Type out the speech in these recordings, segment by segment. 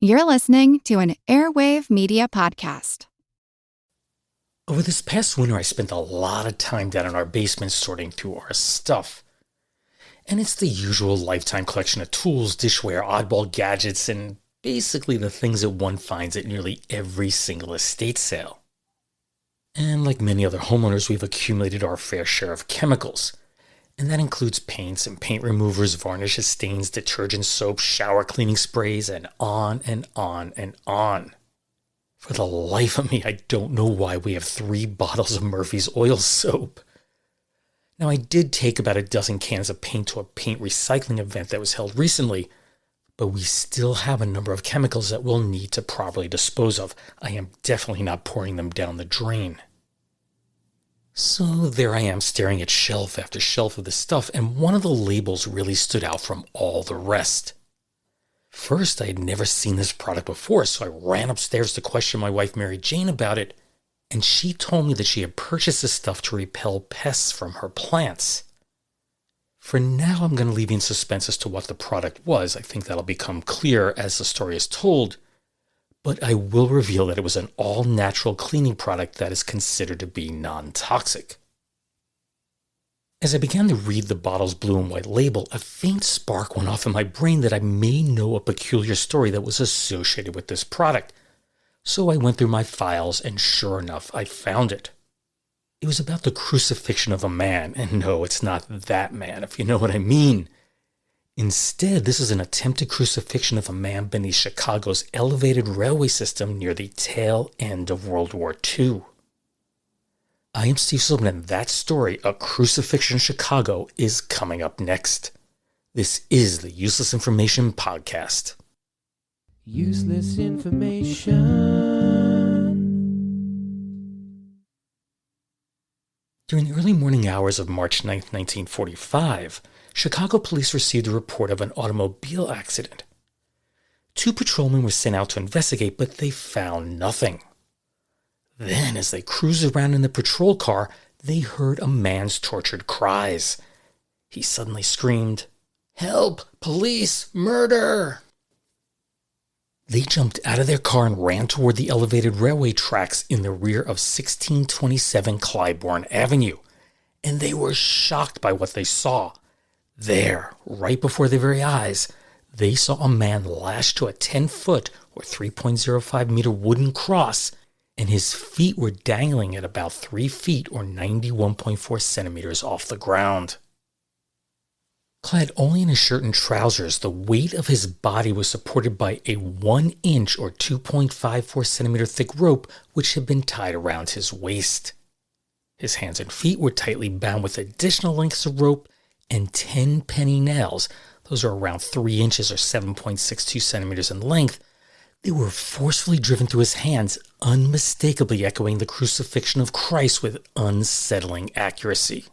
You're listening to an Airwave Media Podcast. Over this past winter, I spent a lot of time down in our basement sorting through our stuff. And it's the usual lifetime collection of tools, dishware, oddball gadgets, and basically the things that one finds at nearly every single estate sale. And like many other homeowners, we've accumulated our fair share of chemicals. And that includes paints and paint removers, varnishes, stains, detergent, soap, shower cleaning sprays, and on and on and on. For the life of me, I don't know why we have 3 bottles of Murphy's oil soap. Now, I did take about a dozen cans of paint to a paint recycling event that was held recently, but we still have a number of chemicals that we'll need to properly dispose of. I am definitely not pouring them down the drain. So there I am staring at shelf after shelf of the stuff, and one of the labels really stood out from all the rest. First, I had never seen this product before, so I ran upstairs to question my wife Mary Jane about it, and she told me that she had purchased this stuff to repel pests from her plants. For now, I'm going to leave you in suspense as to what the product was. I think that'll become clear as the story is told. But I will reveal that it was an all-natural cleaning product that is considered to be non-toxic. As I began to read the bottle's blue and white label, a faint spark went off in my brain that I may know a peculiar story that was associated with this product. So I went through my files, and sure enough, I found it. It was about the crucifixion of a man, and no, it's not that man, if you know what I mean. Instead, this is an attempted crucifixion of a man beneath Chicago's elevated railway system near the tail end of World War II. I am Steve Silverman, and that story, A Crucifixion in Chicago, is coming up next. This is the Useless Information Podcast. Useless information. During the early morning hours of March 9, 1945, Chicago police received a report of an automobile accident. 2 patrolmen were sent out to investigate, but they found nothing. Then, as they cruised around in the patrol car, they heard a man's tortured cries. He suddenly screamed, "Help! Police! Murder!" They jumped out of their car and ran toward the elevated railway tracks in the rear of 1627 Clybourne Avenue, and they were shocked by what they saw. There, right before their very eyes, they saw a man lashed to a 10-foot or 3.05-meter wooden cross, and his feet were dangling at about 3 feet or 91.4 centimeters off the ground. Clad only in a shirt and trousers, the weight of his body was supported by a 1-inch or 2.54 centimeter thick rope which had been tied around his waist. His hands and feet were tightly bound with additional lengths of rope, and 10 penny nails, those are around 3 inches or 7.62 centimeters in length, they were forcefully driven through his hands, unmistakably echoing the crucifixion of Christ with unsettling accuracy.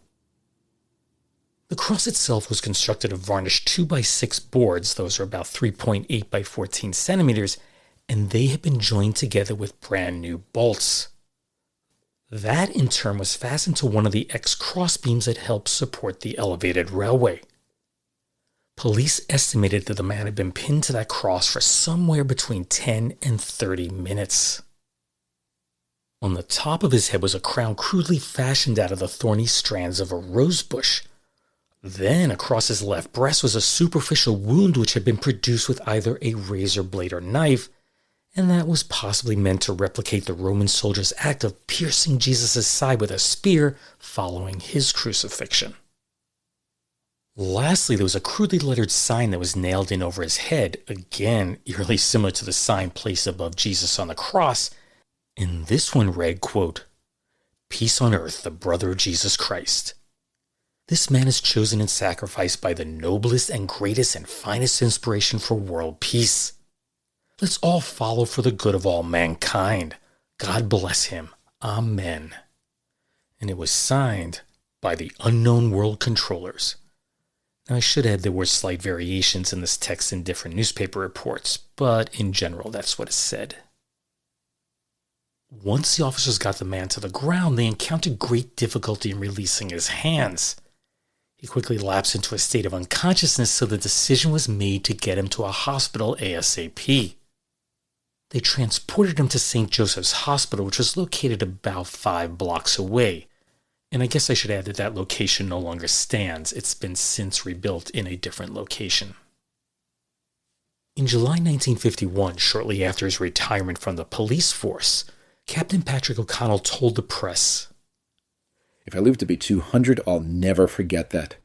The cross itself was constructed of varnished 2x6 boards, those are about 3.8 by 14 centimeters, and they had been joined together with brand new bolts. That, in turn, was fastened to one of the X-crossbeams that helped support the elevated railway. Police estimated that the man had been pinned to that cross for somewhere between 10 and 30 minutes. On the top of his head was a crown crudely fashioned out of the thorny strands of a rose bush. Then, across his left breast was a superficial wound which had been produced with either a razor blade or knife, and that was possibly meant to replicate the Roman soldier's act of piercing Jesus' side with a spear following his crucifixion. Lastly, there was a crudely lettered sign that was nailed in over his head, again eerily similar to the sign placed above Jesus on the cross, and this one read, quote, "Peace on earth, the brother of Jesus Christ. This man is chosen and sacrificed by the noblest and greatest and finest inspiration for world peace. Let's all follow for the good of all mankind. God bless him. Amen." And it was signed by the unknown world controllers. Now, I should add there were slight variations in this text in different newspaper reports, but in general, that's what it said. Once the officers got the man to the ground, they encountered great difficulty in releasing his hands. He quickly lapsed into a state of unconsciousness, so the decision was made to get him to a hospital ASAP. They transported him to St. Joseph's Hospital, which was located about 5 blocks away. And I guess I should add that that location no longer stands. It's been since rebuilt in a different location. In July 1951, shortly after his retirement from the police force, Captain Patrick O'Connell told the press, "If I live to be 200, I'll never forget that.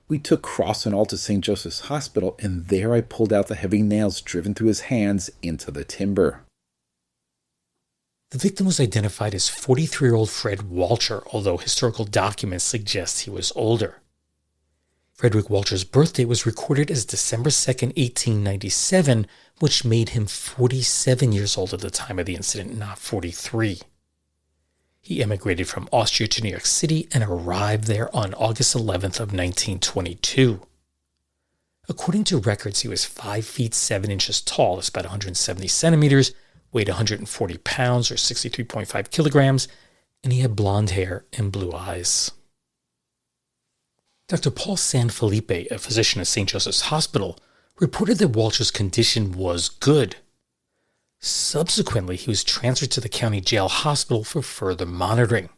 We took Cross and all to St. Joseph's Hospital, and there I pulled out the heavy nails driven through his hands into the timber." The victim was identified as 43-year-old Fred Walcher, although historical documents suggest he was older. Frederick Walcher's birthday was recorded as December 2nd, 1897, which made him 47 years old at the time of the incident, not 43. He emigrated from Austria to New York City and arrived there on August 11th of 1922. According to records, he was 5 feet 7 inches tall, that's about 170 centimeters, weighed 140 pounds or 63.5 kilograms, and he had blonde hair and blue eyes. Dr. Paul Sanfilippo, a physician at St. Joseph's Hospital, reported that Walcher's condition was good. Subsequently, he was transferred to the county jail hospital for further monitoring.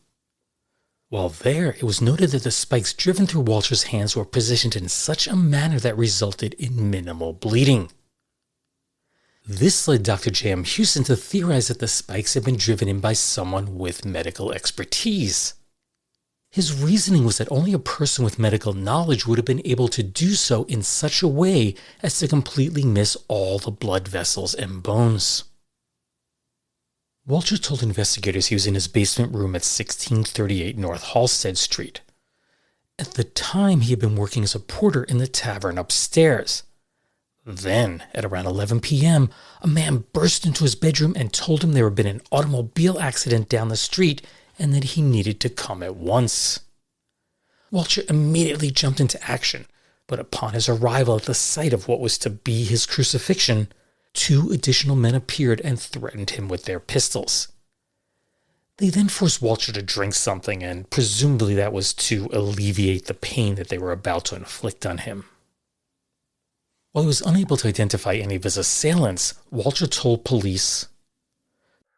While there, it was noted that the spikes driven through Walcher's hands were positioned in such a manner that resulted in minimal bleeding. This led Dr. J.M. Houston to theorize that the spikes had been driven in by someone with medical expertise. His reasoning was that only a person with medical knowledge would have been able to do so in such a way as to completely miss all the blood vessels and bones. Walcher told investigators he was in his basement room at 1638 North Halsted Street. At the time, he had been working as a porter in the tavern upstairs. Then, at around 11 p.m., a man burst into his bedroom and told him there had been an automobile accident down the street and that he needed to come at once. Walcher immediately jumped into action, but upon his arrival at the site of what was to be his crucifixion, 2 additional men appeared and threatened him with their pistols. They then forced Walcher to drink something, and presumably that was to alleviate the pain that they were about to inflict on him. While he was unable to identify any of his assailants, Walcher told police,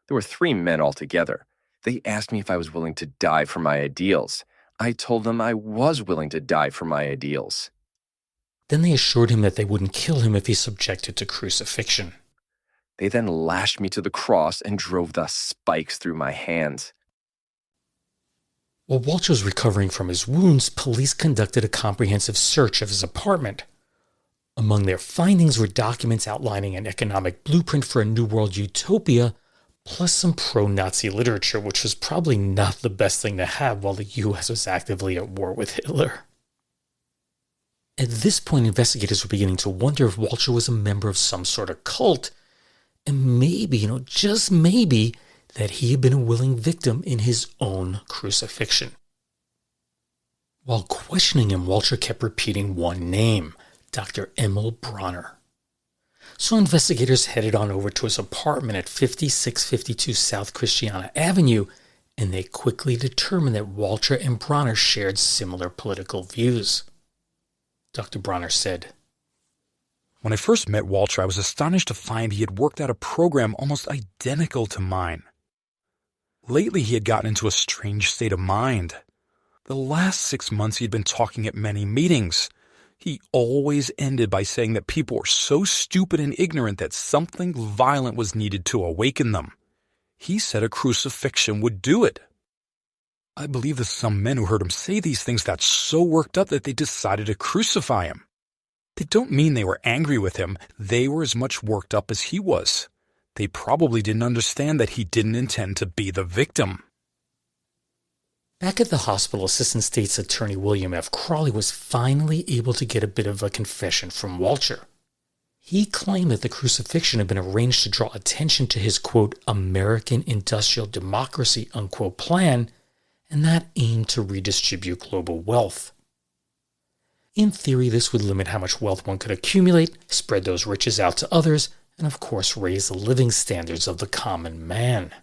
"There were 3 men altogether. They asked me if I was willing to die for my ideals. I told them I was willing to die for my ideals." Then they assured him that they wouldn't kill him if he subjected to crucifixion. They then lashed me to the cross and drove the spikes through my hands. While Walcher was recovering from his wounds, police conducted a comprehensive search of his apartment. Among their findings were documents outlining an economic blueprint for a New World utopia, plus some pro-Nazi literature, which was probably not the best thing to have while the U.S. was actively at war with Hitler. At this point, investigators were beginning to wonder if Walcher was a member of some sort of cult, and maybe, just maybe, that he had been a willing victim in his own crucifixion. While questioning him, Walcher kept repeating one name, Dr. Emil Bronner. So investigators headed on over to his apartment at 5652 South Christiana Avenue, and they quickly determined that Walcher and Bronner shared similar political views. Dr. Bronner said, "When I first met Walcher, I was astonished to find he had worked out a program almost identical to mine. Lately, he had gotten into a strange state of mind. The last 6 months, he had been talking at many meetings. He always ended by saying that people were so stupid and ignorant that something violent was needed to awaken them. He said a crucifixion would do it. I believe that some men who heard him say these things got so worked up that they decided to crucify him. They don't mean they were angry with him. They were as much worked up as he was. They probably didn't understand that he didn't intend to be the victim." Back at the hospital, Assistant State's Attorney William F. Crawley was finally able to get a bit of a confession from Walcher. He claimed that the crucifixion had been arranged to draw attention to his, quote, American industrial democracy, unquote, plan, and that aimed to redistribute global wealth. In theory, this would limit how much wealth one could accumulate, spread those riches out to others, and of course raise the living standards of the common man.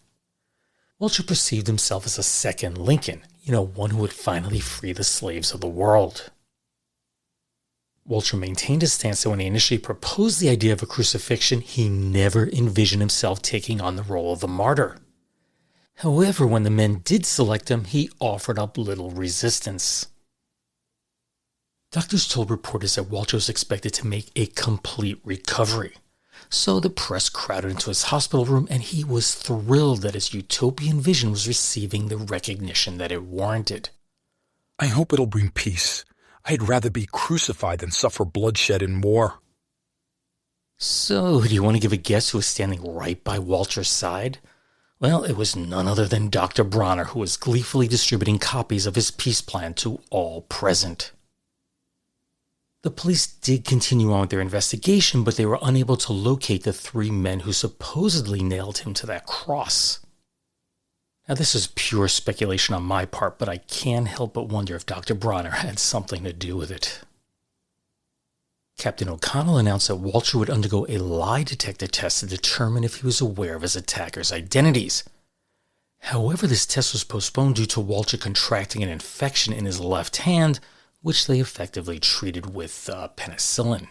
Walcher perceived himself as a second Lincoln, one who would finally free the slaves of the world. Walter maintained his stance that when he initially proposed the idea of a crucifixion, he never envisioned himself taking on the role of the martyr. However, when the men did select him, he offered up little resistance. Doctors told reporters that Walter was expected to make a complete recovery. So the press crowded into his hospital room, and he was thrilled that his utopian vision was receiving the recognition that it warranted. I hope it'll bring peace. I'd rather be crucified than suffer bloodshed in war. So, do you want to give a guess who was standing right by Walter's side? Well, it was none other than Dr. Bronner, who was gleefully distributing copies of his peace plan to all present. The police did continue on with their investigation, but they were unable to locate the 3 men who supposedly nailed him to that cross. Now, this is pure speculation on my part, but I can't help but wonder if Dr. Bronner had something to do with it. Captain O'Connell announced that Walter would undergo a lie detector test to determine if he was aware of his attackers' identities. However, this test was postponed due to Walter contracting an infection in his left hand, which they effectively treated with penicillin.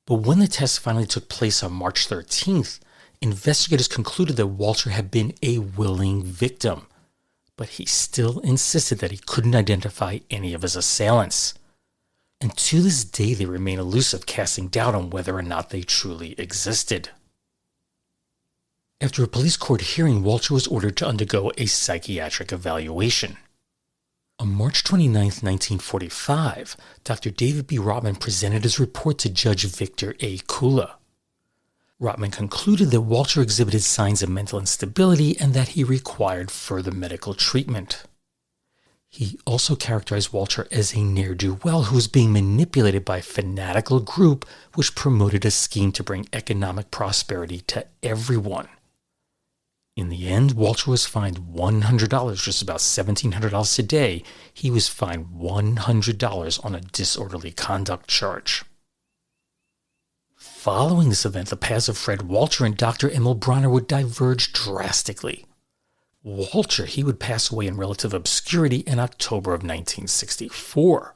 But when the test finally took place on March 13th, investigators concluded that Walter had been a willing victim, but he still insisted that he couldn't identify any of his assailants. And to this day, they remain elusive, casting doubt on whether or not they truly existed. After a police court hearing, Walter was ordered to undergo a psychiatric evaluation. On March 29, 1945, Dr. David B. Rotman presented his report to Judge Victor A. Kula. Rotman concluded that Walter exhibited signs of mental instability and that he required further medical treatment. He also characterized Walter as a ne'er-do-well who was being manipulated by a fanatical group which promoted a scheme to bring economic prosperity to everyone. In the end, Walter was fined $100, just about $1,700 today. He was fined $100 on a disorderly conduct charge. Following this event, the paths of Fred Walter and Dr. Emil Bronner would diverge drastically. Walter, he would pass away in relative obscurity in October of 1964.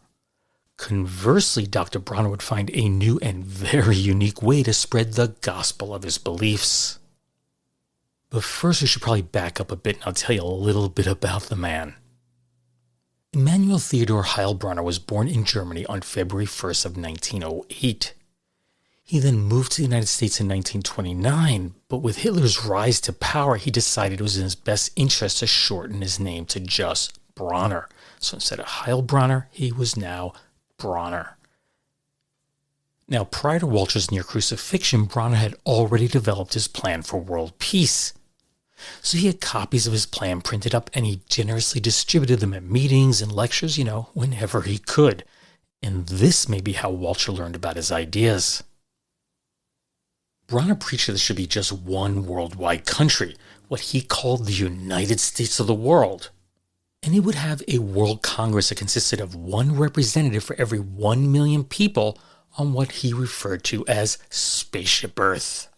Conversely, Dr. Bronner would find a new and very unique way to spread the gospel of his beliefs. But first, we should probably back up a bit and I'll tell you a little bit about the man. Emanuel Theodor Heilbronner was born in Germany on February 1st of 1908. He then moved to the United States in 1929, but with Hitler's rise to power, he decided it was in his best interest to shorten his name to just Bronner. So instead of Heilbronner, he was now Bronner. Now, prior to Walter's near crucifixion, Bronner had already developed his plan for world peace. So he had copies of his plan printed up and he generously distributed them at meetings and lectures, whenever he could. And this may be how Walter learned about his ideas. Bronner preached that there should be just one worldwide country, what he called the United States of the world. And he would have a World Congress that consisted of one representative for every 1 million people on what he referred to as Spaceship Earth.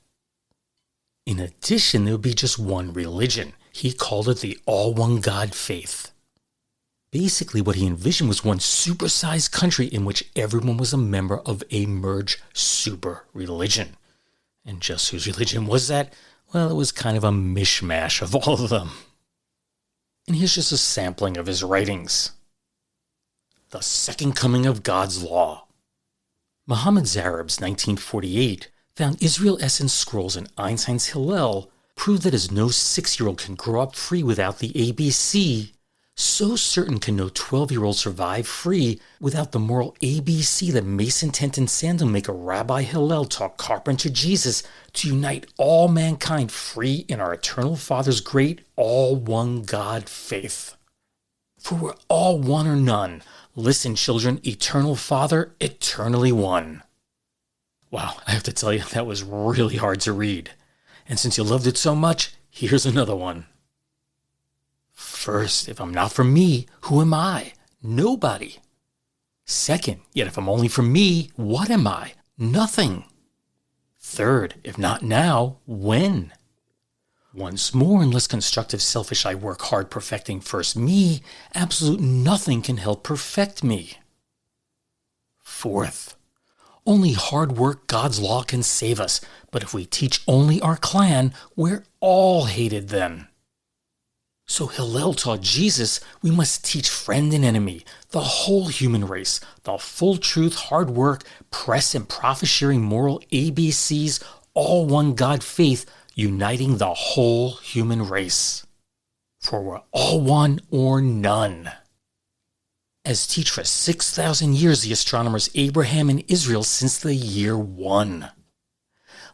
In addition, there would be just one religion. He called it the all-one-God faith. Basically, what he envisioned was one supersized country in which everyone was a member of a merged super religion. And just whose religion was that? Well, it was kind of a mishmash of all of them. And here's just a sampling of his writings. The Second Coming of God's Law. Muhammad Zarib's 1948 found Israel Essence scrolls in Einstein's Hillel proved that as no 6-year-old can grow up free without the ABC, so certain can no 12-year-old survive free without the moral ABC that Mason Tent and Sandalmaker Rabbi Hillel taught Carpenter Jesus to unite all mankind free in our eternal Father's great all-one God faith. For we're all one or none. Listen, children, eternal Father, eternally one. Wow, I have to tell you, that was really hard to read. And since you loved it so much, here's another one. First, if I'm not for me, who am I? Nobody. Second, yet if I'm only for me, what am I? Nothing. Third, if not now, when? Once more, unless constructive selfish I work hard perfecting first me, absolute nothing can help perfect me. Fourth, only hard work, God's law can save us, but if we teach only our clan, we're all hated then. So Hillel taught Jesus we must teach friend and enemy, the whole human race, the full truth, hard work, press and profit-sharing moral ABCs, all one God faith, uniting the whole human race. For we're all one or none. As teach for 6,000 years the astronomers Abraham and Israel since the year 1.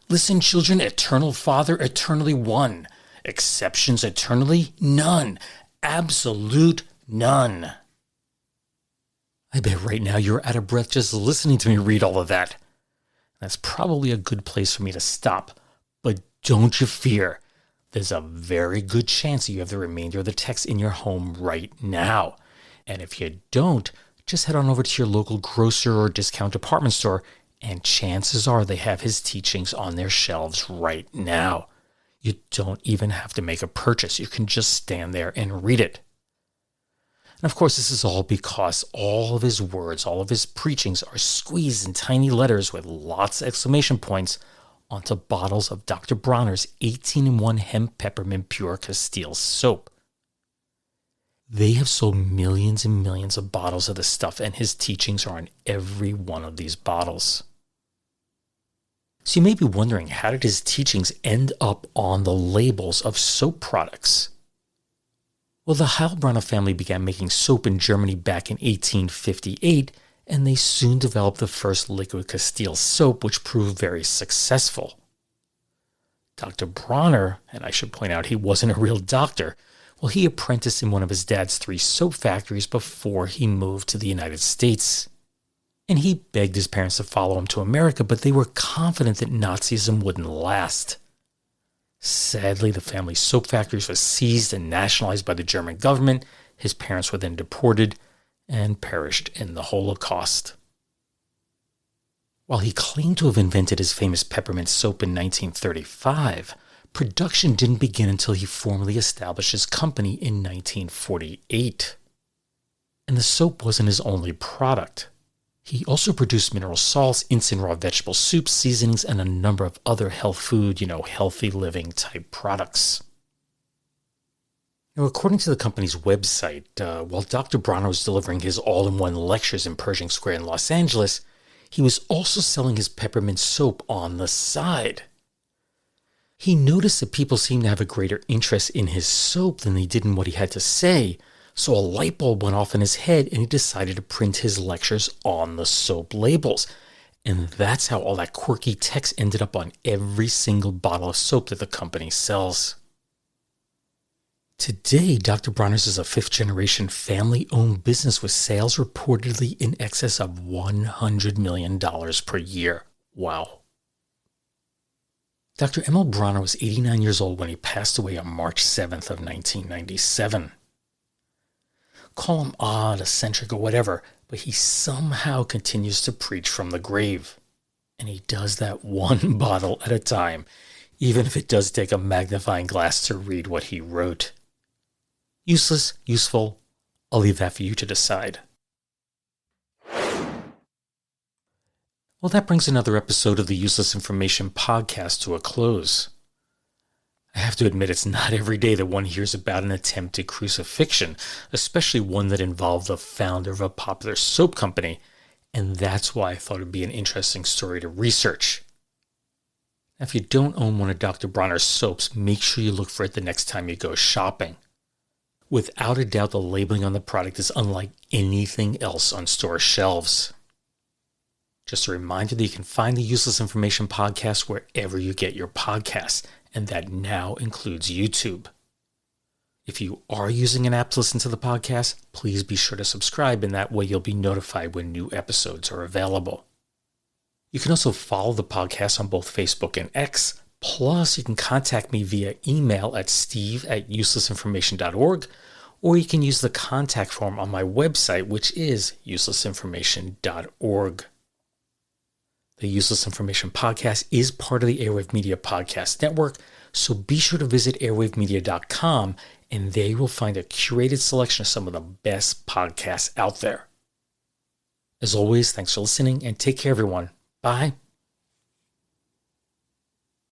Listen, children, eternal Father, eternally one. Exceptions eternally? None. Absolute none. I bet right now you're out of breath just listening to me read all of that. That's probably a good place for me to stop. But don't you fear. There's a very good chance you have the remainder of the text in your home right now. And if you don't, just head on over to your local grocer or discount department store, and chances are they have his teachings on their shelves right now. You don't even have to make a purchase. You can just stand there and read it. And of course, this is all because all of his words, all of his preachings are squeezed in tiny letters with lots of exclamation points onto bottles of Dr. Bronner's 18-in-1 hemp peppermint pure castile soap. They have sold millions and millions of bottles of this stuff, and his teachings are on every one of these bottles. So you may be wondering, how did his teachings end up on the labels of soap products? Well, the Heilbronner family began making soap in Germany back in 1858, and they soon developed the first liquid castile soap, which proved very successful. Dr. Bronner, and I should point out he wasn't a real doctor, well, he apprenticed in one of his dad's 3 soap factories before he moved to the United States. And he begged his parents to follow him to America, but they were confident that Nazism wouldn't last. Sadly, the family's soap factories were seized and nationalized by the German government. His parents were then deported and perished in the Holocaust. While he claimed to have invented his famous peppermint soap in 1935, production didn't begin until he formally established his company in 1948. And the soap wasn't his only product. He also produced mineral salts, instant raw vegetable soups, seasonings, and a number of other health food, healthy living type products. Now, according to the company's website, while Dr. Bronner was delivering his all-in-one lectures in Pershing Square in Los Angeles, he was also selling his peppermint soap on the side. He noticed that people seemed to have a greater interest in his soap than they did in what he had to say, so a light bulb went off in his head and he decided to print his lectures on the soap labels. And that's how all that quirky text ended up on every single bottle of soap that the company sells. Today, Dr. Bronner's is a 5th-generation family-owned business with sales reportedly in excess of $100 million per year. Wow. Dr. Emil Bronner was 89 years old when he passed away on March 7th of 1997. Call him odd, eccentric, or whatever, but he somehow continues to preach from the grave. And he does that one bottle at a time, even if it does take a magnifying glass to read what he wrote. Useless, useful, I'll leave that for you to decide. Well, that brings another episode of the Useless Information Podcast to a close. I have to admit, it's not every day that one hears about an attempted crucifixion, especially one that involved the founder of a popular soap company, and that's why I thought it would be an interesting story to research. Now, if you don't own one of Dr. Bronner's soaps, make sure you look for it the next time you go shopping. Without a doubt, the labeling on the product is unlike anything else on store shelves. Just a reminder that you can find the Useless Information Podcast wherever you get your podcasts, and that now includes YouTube. If you are using an app to listen to the podcast, please be sure to subscribe, and that way you'll be notified when new episodes are available. You can also follow the podcast on both Facebook and X, plus you can contact me via email at steve@uselessinformation.org, or you can use the contact form on my website, which is uselessinformation.org. The Useless Information Podcast is part of the Airwave Media Podcast Network, so be sure to visit airwavemedia.com, and there you will find a curated selection of some of the best podcasts out there. As always, thanks for listening and take care, everyone. Bye.